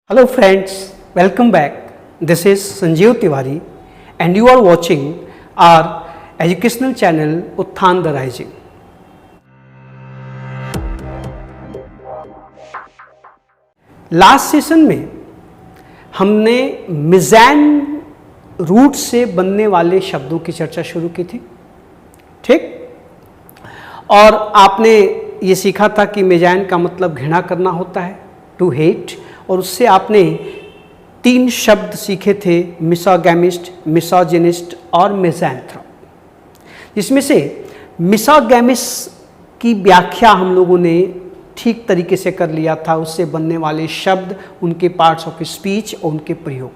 Hello friends, welcome back. This is Sanjeev Tiwari and you are watching our educational channel Uthan the Rising. Last session में हमने मिज़ैन root से बनने वाले शब्दों की चर्चा शुरू की थी, ठीक? और आपने ये सीखा था कि मिज़ैन का मतलब घृणा करना होता है, टू हेट, और उससे आपने 3 शब्द सीखे थे, मिसोगैमिस्ट, मिसोजिनिस्ट और मिज़ैंथ्रोप, जिसमें से मिसोगैमिस्ट की व्याख्या हम लोगों ने ठीक तरीके से कर लिया था, उससे बनने वाले शब्द, उनके पार्ट्स ऑफ स्पीच और उनके प्रयोग।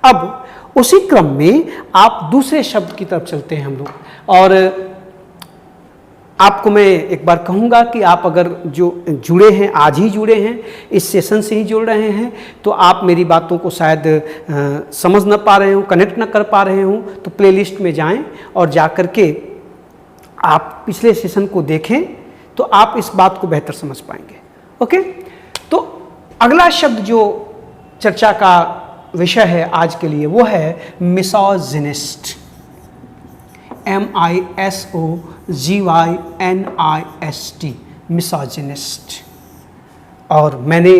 अब उसी क्रम में आप दूसरे शब्द की तरफ चलते हैं हम लोग, और आपको मैं एक बार कहूँगा कि आप अगर जो जुड़े हैं, आज ही जुड़े हैं, इस सेशन से ही जुड़ रहे हैं, तो आप मेरी बातों को शायद समझ ना पा रहे हो, कनेक्ट ना कर पा रहे हो, तो प्लेलिस्ट में जाएं और जा कर के आप पिछले सेशन को देखें, तो आप इस बात को बेहतर समझ पाएंगे। ओके, तो अगला शब्द जो चर्चा का विषय है आज के लिए वो है मिसोजिनिस्ट, MISOGYNIST, मिसोजिनिस्ट। और मैंने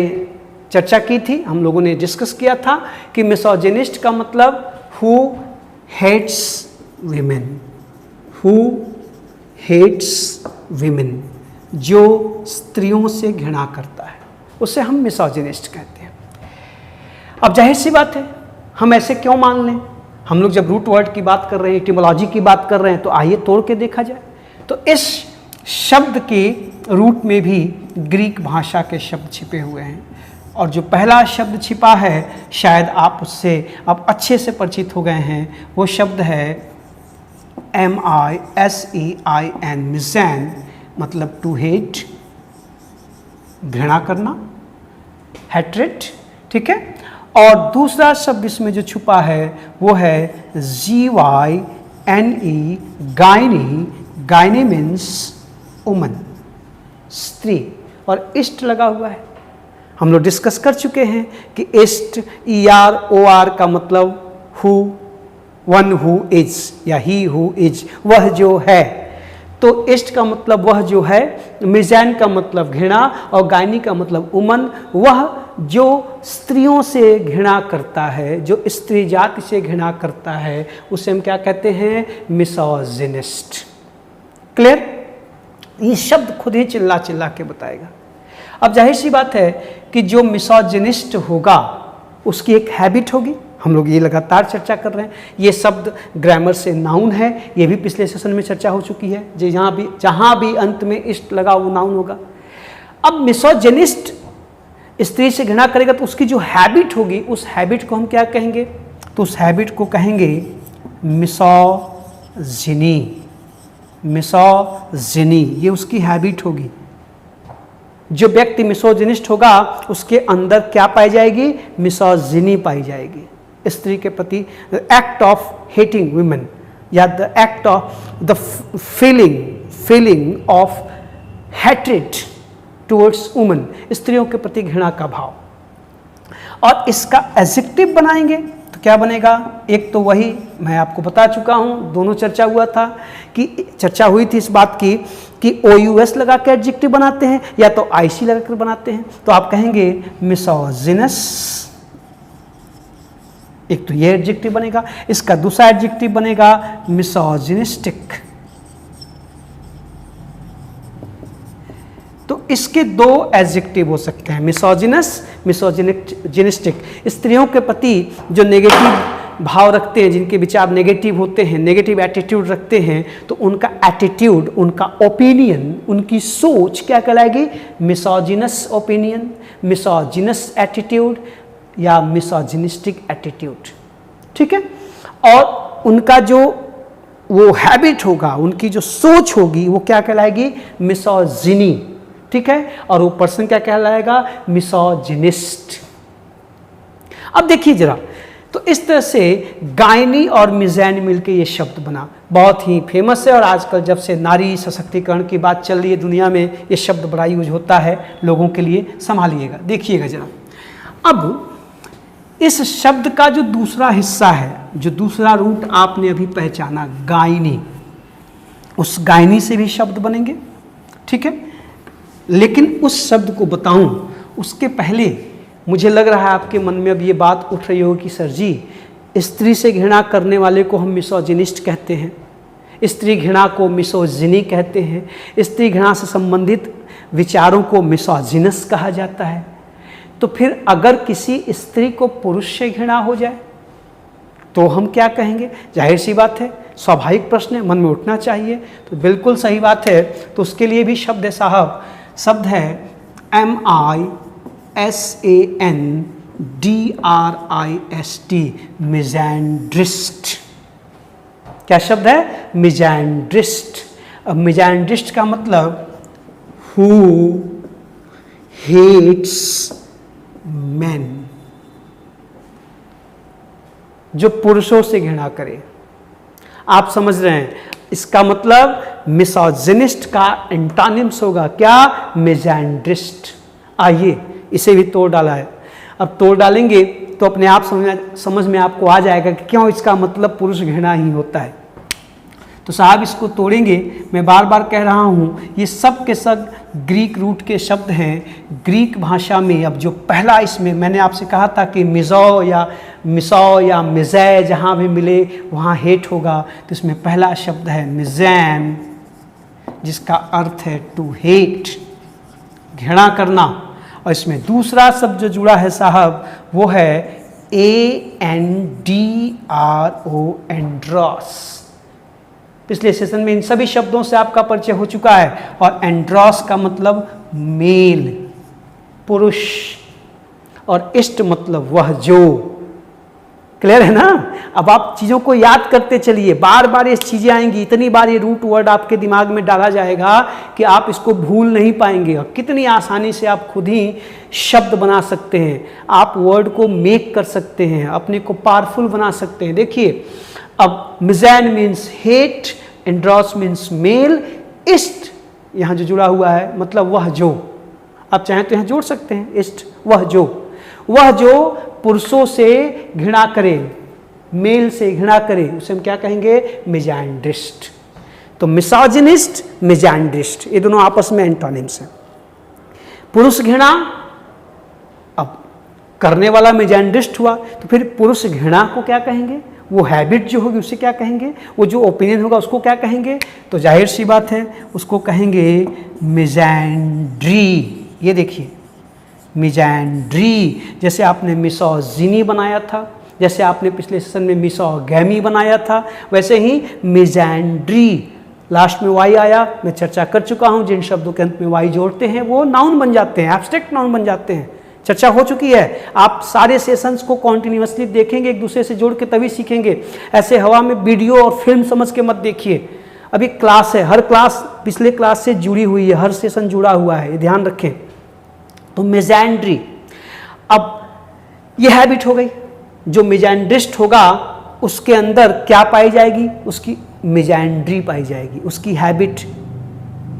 चर्चा की थी, हम लोगों ने डिस्कस किया था कि मिसोजिनिस्ट का मतलब who hates women, who hates women, जो स्त्रियों से घृणा करता है, उसे हम मिसोजिनिस्ट कहते हैं। अब जाहिर सी बात है, हम ऐसे क्यों मान लें? हम लोग जब रूट वर्ड की बात कर रहे हैं, एटिमोलॉजी की बात कर रहे हैं, तो आइए तोड़ के देखा जाए। तो इस शब्द के रूट में भी ग्रीक भाषा के शब्द छिपे हुए हैं, और जो पहला शब्द छिपा है, शायद आप उससे अब अच्छे से परिचित हो गए हैं, वो शब्द है MISEIN, मिज़ैन, मतलब टू हेट, घृणा करना, हैट्रेट, ठीक है। और दूसरा शब्द इसमें जो छुपा है वो है GYNE, gynae, gynae means woman, स्त्री, और इस्ट लगा हुआ है। हम लोग डिस्कस कर चुके हैं कि इस्ट, EROR का मतलब हु, वन हु इज, या ही हु इज, वह जो है। तो इष्ट का मतलब वह जो है, मिज़ैन का मतलब घृणा, और गायनी का मतलब वुमन, वह जो स्त्रियों से घृणा करता है, जो स्त्री जाति से घृणा करता है, उसे हम क्या कहते हैं? मिसोजिनिस्ट। क्लियर? ये शब्द खुद ही चिल्ला चिल्ला के बताएगा। अब जाहिर सी बात है कि जो मिसोजिनिस्ट होगा उसकी एक हैबिट होगी, हम लोग ये लगातार चर्चा कर रहे हैं। ये शब्द ग्रामर से नाउन है, ये भी पिछले सेशन में चर्चा हो चुकी है, जहाँ भी अंत में इस्ट लगा वो नाउन होगा। अब मिसोजिनिस्ट स्त्री से घृणा करेगा तो उसकी जो हैबिट होगी, उस हैबिट को हम क्या कहेंगे? तो उस हैबिट को कहेंगे मिसोजिनी, मिसोजिनी, ये उसकी हैबिट होगी। जो व्यक्ति मिसोजिनिस्ट होगा उसके अंदर क्या पाई जाएगी? मिसोजिनी पाई जाएगी, स्त्री के प्रति एक्ट ऑफ हेटिंग वुमेन, या the act of the feeling of hatred towards women, स्त्रियों के प्रति घृणा का भाव। और इसका एडजेक्टिव बनाएंगे तो क्या बनेगा? एक तो वही मैं आपको बता चुका हूं, दोनों चर्चा हुआ था कि चर्चा हुई थी इस बात की कि OUS लगा के एडजेक्टिव बनाते हैं या तो IC लगा कर बनाते हैं। तो आप कहेंगे मिसोजिनस, एक तो ये एडजेक्टिव बनेगा, इसका दूसरा एडजेक्टिव बनेगा मिसोजिनिस्टिक। तो इसके 2 एडजेक्टिव हो सकते हैं, मिसोजिनस, मिसोजिनिस्टिक। स्त्रियों के प्रति जो नेगेटिव भाव रखते हैं, जिनके विचार नेगेटिव होते हैं, नेगेटिव एटीट्यूड रखते हैं, तो उनका एटीट्यूड, उनका ओपिनियन, उनकी सोच क्या कहलाएगी? मिसोजिनस ओपिनियन, मिसोजिनस एटीट्यूड, या मिसोजिनिस्टिक एटीट्यूड, ठीक है। और उनका जो वो हैबिट होगा, उनकी जो सोच होगी, वो क्या कहलाएगी? मिसोजिनी, ठीक है। और वो पर्सन क्या कहलाएगा? मिसोजिनिस्ट। अब देखिए जरा, तो इस तरह से गायनी और मिज़ैन मिलके ये शब्द बना, बहुत ही फेमस है। और आजकल जब से नारी सशक्तिकरण की बात चल रही है दुनिया में, ये शब्द बड़ा यूज होता है लोगों के लिए, संभालिएगा, देखिएगा जरा। अब इस शब्द का जो दूसरा हिस्सा है, जो दूसरा रूट आपने अभी पहचाना, गायनी, उस गायनी से भी शब्द बनेंगे, ठीक है। लेकिन उस शब्द को बताऊं उसके पहले मुझे लग रहा है आपके मन में अब ये बात उठ रही होगी कि सर जी, स्त्री से घृणा करने वाले को हम मिसोजिनिस्ट कहते हैं, स्त्री घृणा को मिसोजिनी कहते हैं, स्त्री घृणा से संबंधित विचारों को मिसोजिनस कहा जाता है। तो फिर अगर किसी स्त्री को पुरुष से घृणा हो जाए तो हम क्या कहेंगे? जाहिर सी बात है, स्वाभाविक प्रश्न है, मन में उठना चाहिए। तो बिल्कुल सही बात है। तो उसके लिए भी शब्द है साहब, शब्द है MISANDRIST, मिज़ैंड्रिस्ट। क्या शब्द है? मिज़ैंड्रिस्ट। अब मिज़ैंड्रिस्ट का मतलब हु हेट्स मैन, जो पुरुषों से घृणा करे। आप समझ रहे हैं, इसका मतलब मिसोजिनिस्ट का एंटोनिम्स होगा क्या? मिज़ैंड्रिस्ट। आइए इसे भी तोड़ डाला है। अब तोड़ डालेंगे तो अपने आप समझ में आपको आ जाएगा कि क्यों इसका मतलब पुरुष घृणा ही होता है। तो साहब इसको तोड़ेंगे। मैं बार बार कह रहा हूँ, ये सब के सब ग्रीक रूट के शब्द हैं। ग्रीक भाषा में अब जो पहला, इसमें मैंने आपसे कहा था कि मिज़ो या मिज़ै जहाँ भी मिले वहाँ हेट होगा। तो इसमें पहला शब्द है मिज़ैन, जिसका अर्थ है टू हेट, घृणा करना। और इसमें दूसरा शब्द जो जुड़ा है साहब वो है ANDRO, एंड्रोस। पिछले सेशन में इन सभी शब्दों से आपका परिचय हो चुका है। और एंड्रोस का मतलब मेल, पुरुष, और इष्ट मतलब वह जो। क्लियर है ना? अब आप चीज़ों को याद करते चलिए, बार बार ये चीज़ें आएंगी, इतनी बार ये रूट वर्ड आपके दिमाग में डाला जाएगा कि आप इसको भूल नहीं पाएंगे। और कितनी आसानी से आप खुद ही शब्द बना सकते हैं, आप वर्ड को मेक कर सकते हैं, अपने को पावरफुल बना सकते हैं। देखिए, अब मिज़ैन मीन्स हेट, एंड्रोस मीन्स मेल, इष्ट यहाँ जो जुड़ा हुआ है मतलब वह जो। आप चाहें तो यहाँ जोड़ सकते हैं इष्ट, वह जो पुरुषों से घृणा करे, मेल से घृणा करे, उसे हम क्या कहेंगे? मिज़ैंड्रिस्ट। तो मिसोजिनिस्ट, मिज़ैंड्रिस्ट, ये दोनों आपस में एंटोनिम्स हैं। पुरुष घृणा, अब करने वाला मिज़ैंड्रिस्ट हुआ, तो फिर पुरुष घृणा को क्या कहेंगे? वो हैबिट जो होगी उसे क्या कहेंगे? वो जो ओपिनियन होगा उसको क्या कहेंगे? तो जाहिर सी बात है उसको कहेंगे मिज़ैंड्री। ये देखिए, मिज़ैंड्री, जैसे आपने मिसोजिनी बनाया था, जैसे आपने पिछले सेशन में मिसोगैमी बनाया था, वैसे ही मिज़ैंड्री। लास्ट में वाई आया, मैं चर्चा कर चुका हूँ। जिन शब्दों के अंत में वाई जोड़ते हैं वो नाउन बन जाते हैं, एब्स्ट्रैक्ट नाउन बन जाते हैं। चर्चा हो चुकी है। आप सारे सेशंस को कॉन्टिन्यूसली देखेंगे, एक दूसरे से जोड़ के तभी सीखेंगे। ऐसे हवा में वीडियो और फिल्म समझ के मत देखिए। अभी क्लास है, हर क्लास पिछले क्लास से जुड़ी हुई है, हर सेशन जुड़ा हुआ है, ये ध्यान रखें। तो मिज़ैंड्री, अब ये हैबिट हो गई। जो मिज़ैंड्रिस्ट होगा उसके अंदर क्या पाई जाएगी? उसकी मिज़ैंड्री पाई जाएगी, उसकी हैबिट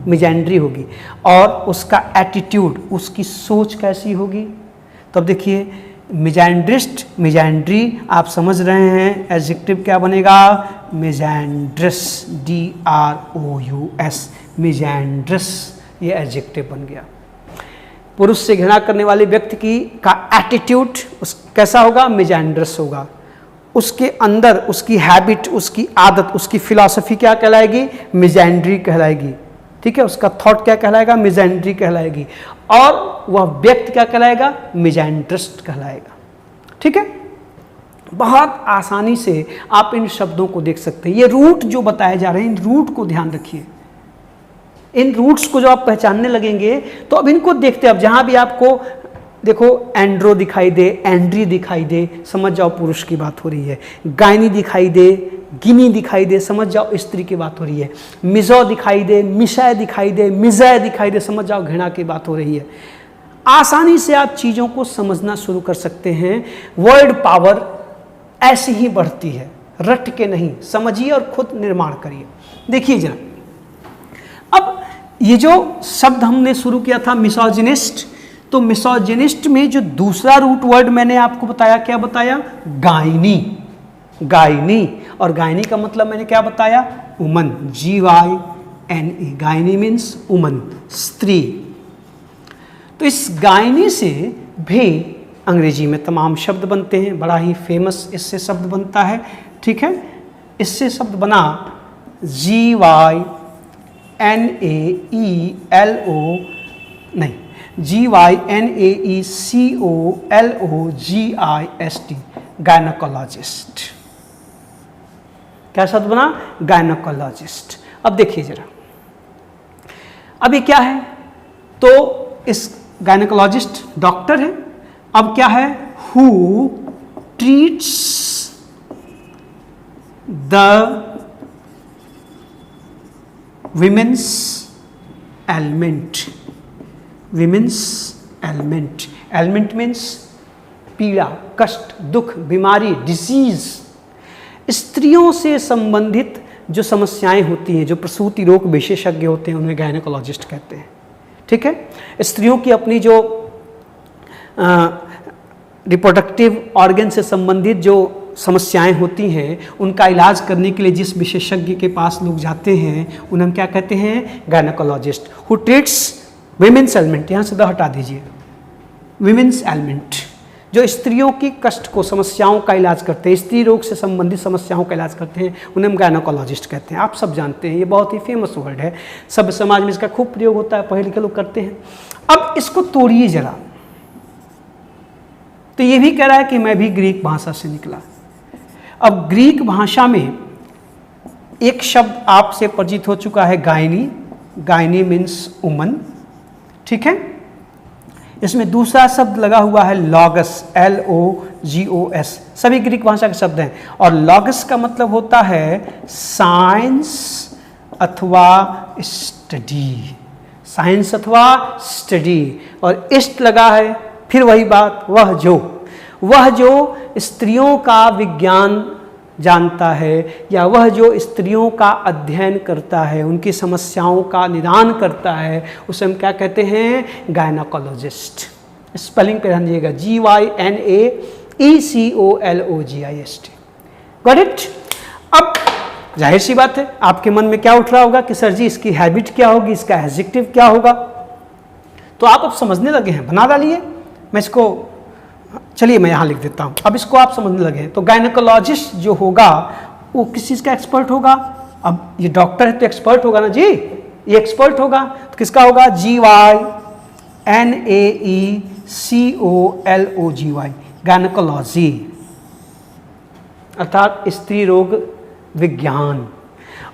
मिज़ैंड्री होगी। और उसका एटीट्यूड, उसकी सोच कैसी होगी? तब देखिए, मिज़ैंड्रिस्ट, मिज़ैंड्री, आप समझ रहे हैं एडजेक्टिव क्या बनेगा? मिज़ैंड्रस, DROUS, मिज़ैंड्रस, ये एडजेक्टिव बन गया। पुरुष से घृणा करने वाले व्यक्ति का एटीट्यूड उस कैसा होगा? मिज़ैंड्रस होगा। उसके अंदर उसकी हैबिट, उसकी आदत, उसकी फिलॉसफी क्या कहलाएगी? मिज़ैंड्री कहलाएगी। ठीक है, उसका थॉट क्या कहलाएगा? मिज़ैंड्री कहलाएगी। और वह व्यक्ति क्या कहलाएगा? मिज़ैंड्रिस्ट कहलाएगा। ठीक है, बहुत आसानी से आप इन शब्दों को देख सकते हैं। ये रूट जो बताए जा रहे हैं, इन रूट को ध्यान रखिए। इन रूट्स को जो आप पहचानने लगेंगे तो अब इनको देखते हैं। अब जहां भी आपको देखो एंड्रो दिखाई दे, एंड्री दिखाई दे, समझ जाओ पुरुष की बात हो रही है। गायनी दिखाई दे, गिनी दिखाई दे, समझ जाओ स्त्री की बात हो रही है। मिज़ो दिखाई दे, मिशय दिखाई दे, मिज़य दिखाई दे, समझ जाओ घृणा की बात हो रही है। आसानी से आप चीज़ों को समझना शुरू कर सकते हैं। वर्ड पावर ऐसी ही बढ़ती है, रट के नहीं, समझिए और खुद निर्माण करिए। देखिए जरा, अब ये जो शब्द हमने शुरू किया था मिसोजिनिस्ट, तो मिसोजिनिस्ट में जो दूसरा रूट वर्ड मैंने आपको बताया, क्या बताया? गायनी। गायनी, और गायनी का मतलब मैंने क्या बताया? Woman, GYNE। Gynae means woman, स्त्री। तो इस गायनी से भी अंग्रेजी में तमाम शब्द बनते हैं, बड़ा ही फेमस इससे शब्द बनता है, ठीक है। इससे शब्द बना GYNAECOLOGIST, गायनोकोलॉजिस्ट। क्या शब्द बना? गायनोकोलॉजिस्ट। अब देखिए जरा, अब ये क्या है? तो इस गायनोकोलॉजिस्ट डॉक्टर है। अब क्या है? Who treats the women's element. Women's element, element means पीड़ा, कष्ट, दुख, बीमारी, डिसीज। स्त्रियों से संबंधित जो समस्याएं होती हैं, जो प्रसूति रोग विशेषज्ञ होते हैं, उन्हें गायनोकोलॉजिस्ट कहते हैं, ठीक है। स्त्रियों की अपनी जो रिप्रोडक्टिव ऑर्गन से संबंधित जो समस्याएं होती हैं, उनका इलाज करने के लिए जिस विशेषज्ञ के पास लोग जाते हैं, उन्हें हम क्या कहते हैं? Gynaecologist. Who treats women's element, यहाँ से द हटा दीजिए, विमेन्स एलिमेंट, जो स्त्रियों की कष्ट को, समस्याओं का इलाज करते हैं, स्त्री रोग से संबंधित समस्याओं का इलाज करते हैं, उन्हें हम गायनोकोलॉजिस्ट कहते हैं। आप सब जानते हैं, ये बहुत ही फेमस वर्ड है, सब समाज में इसका खूब प्रयोग होता है, पढ़े लिखे लोग करते हैं। अब इसको तोड़िए जरा, तो ये भी कह रहा है कि मैं भी ग्रीक भाषा से निकला। अब ग्रीक भाषा में एक शब्द आपसे परिचित हो चुका है, गायनी। गायनी मीन्स वुमन, ठीक है। इसमें दूसरा शब्द लगा हुआ है लॉगस, LOGOS, सभी ग्रीक भाषा के शब्द हैं। और लॉगस का मतलब होता है साइंस अथवा स्टडी, साइंस अथवा स्टडी। और इष्ट लगा है, फिर वही बात, वह जो स्त्रियों का विज्ञान जानता है, या वह जो स्त्रियों का अध्ययन करता है, उनकी समस्याओं का निदान करता है, उसे हम क्या कहते हैं? गायनोकोलॉजिस्ट। स्पेलिंग पे ध्यान दीजिएगा, GYNAECOLOGIST। Got it? अब जाहिर सी बात है, आपके मन में क्या उठ रहा होगा कि सर जी इसकी हैबिट क्या होगी, इसका एडजेक्टिव क्या होगा? तो आप अब समझने लगे हैं, बना डालिए। मैं इसको, चलिए मैं यहाँ लिख देता हूँ, अब इसको आप समझने लगे हैं। तो गायनोकोलॉजिस्ट जो होगा वो किस चीज़ का एक्सपर्ट होगा? अब ये डॉक्टर है तो एक्सपर्ट होगा ना जी, ये एक्सपर्ट होगा, तो किसका होगा? GYNAECOLOGY, गायनोकोलॉजी, अर्थात स्त्री रोग विज्ञान।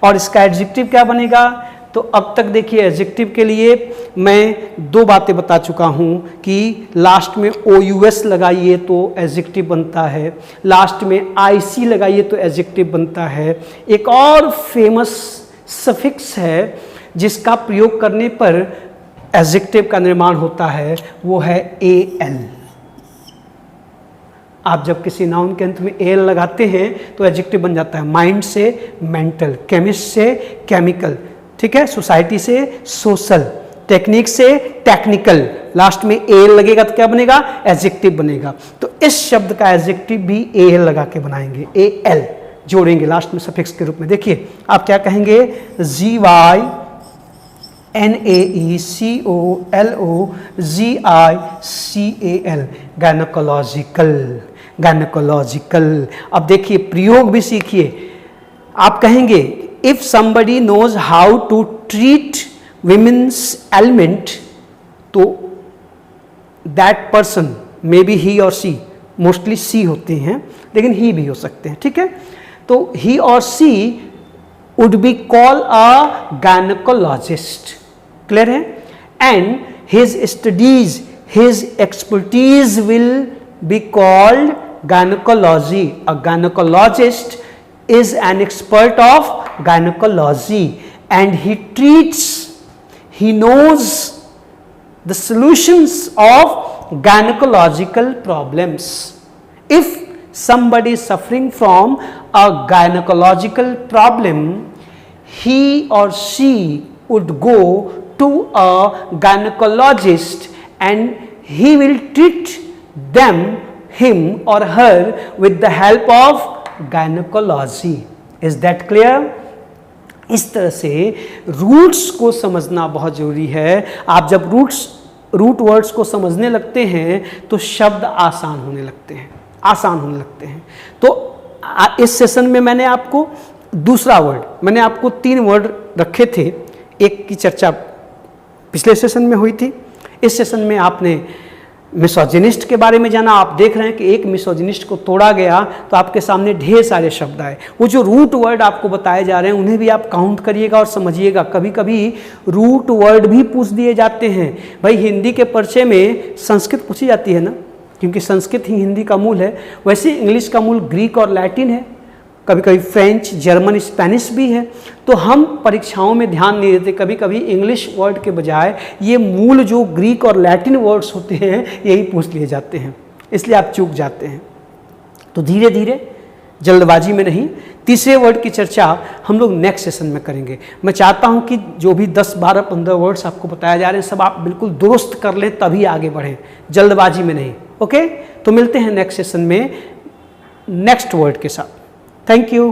और इसका एडजेक्टिव क्या बनेगा? तो अब तक देखिए, एडजेक्टिव के लिए मैं दो बातें बता चुका हूँ कि लास्ट में OUS लगाइए तो एडजेक्टिव बनता है, लास्ट में IC लगाइए तो एडजेक्टिव बनता है। एक और फेमस सफिक्स है जिसका प्रयोग करने पर एडजेक्टिव का निर्माण होता है, वो है AL। आप जब किसी नाउन के अंत में AL लगाते हैं तो एडजेक्टिव बन जाता है। माइंड से मेंटल, केमिस्ट से केमिकल, ठीक है, सोसाइटी से सोशल, टेक्निक से टेक्निकल, लास्ट में AL लगेगा तो क्या बनेगा? एडजेक्टिव बनेगा। तो इस शब्द का एडजेक्टिव भी AL लगा के बनाएंगे, AL जोड़ेंगे लास्ट में सफिक्स के रूप में। देखिए आप क्या कहेंगे? GYNAECOLOGICAL, gynaecological, gynaecological. अब देखिए प्रयोग भी सीखिए। आप कहेंगे if somebody knows how to treat women's ailment, तो that person, maybe he or she, mostly she होते हैं लेकिन he भी हो सकते हैं, ठीक है। तो he or she would be called a gynecologist, clear है। and his studies, his expertise will be called gynecology. A gynecologist is an expert of gynecology and he treats, he knows the solutions of gynecological problems. If somebody is suffering from a gynecological problem, he or she would go to a gynecologist and he will treat them, him or her with the help of gynecology. Is that clear? इस तरह से roots को समझना बहुत जरूरी है। आप जब रूट वर्ड्स को समझने लगते हैं तो शब्द आसान होने लगते हैं। तो इस सेशन में मैंने आपको दूसरा वर्ड, मैंने आपको 3 वर्ड रखे थे। एक की चर्चा पिछले सेशन में हुई थी। इस सेशन में आपने मिसोजिनिस्ट के बारे में जाना। आप देख रहे हैं कि एक मिसोजिनिस्ट को तोड़ा गया तो आपके सामने ढेर सारे शब्द आए। वो जो रूट वर्ड आपको बताए जा रहे हैं उन्हें भी आप काउंट करिएगा और समझिएगा। कभी कभी रूट वर्ड भी पूछ दिए जाते हैं। भाई हिंदी के परिचय में संस्कृत पूछी जाती है ना, क्योंकि संस्कृत ही हिंदी का मूल है। वैसे इंग्लिश का मूल ग्रीक और लैटिन है, कभी कभी फ्रेंच, जर्मन, स्पेनिश भी है। तो हम परीक्षाओं में ध्यान नहीं देते। कभी कभी इंग्लिश वर्ड के बजाय ये मूल जो ग्रीक और लैटिन वर्ड्स होते हैं यही पूछ लिए जाते हैं, इसलिए आप चूक जाते हैं। तो धीरे धीरे, जल्दबाजी में नहीं, तीसरे वर्ड की चर्चा हम लोग नेक्स्ट सेशन में करेंगे। मैं चाहता हूं कि जो भी 10, 12, 15 वर्ड्स आपको बताया जा रहे हैं सब आप बिल्कुल दुरुस्त कर लें, तभी आगे बढ़ें, जल्दबाजी में नहीं। ओके, तो मिलते हैं नेक्स्ट सेशन में नेक्स्ट वर्ड के साथ। Thank you.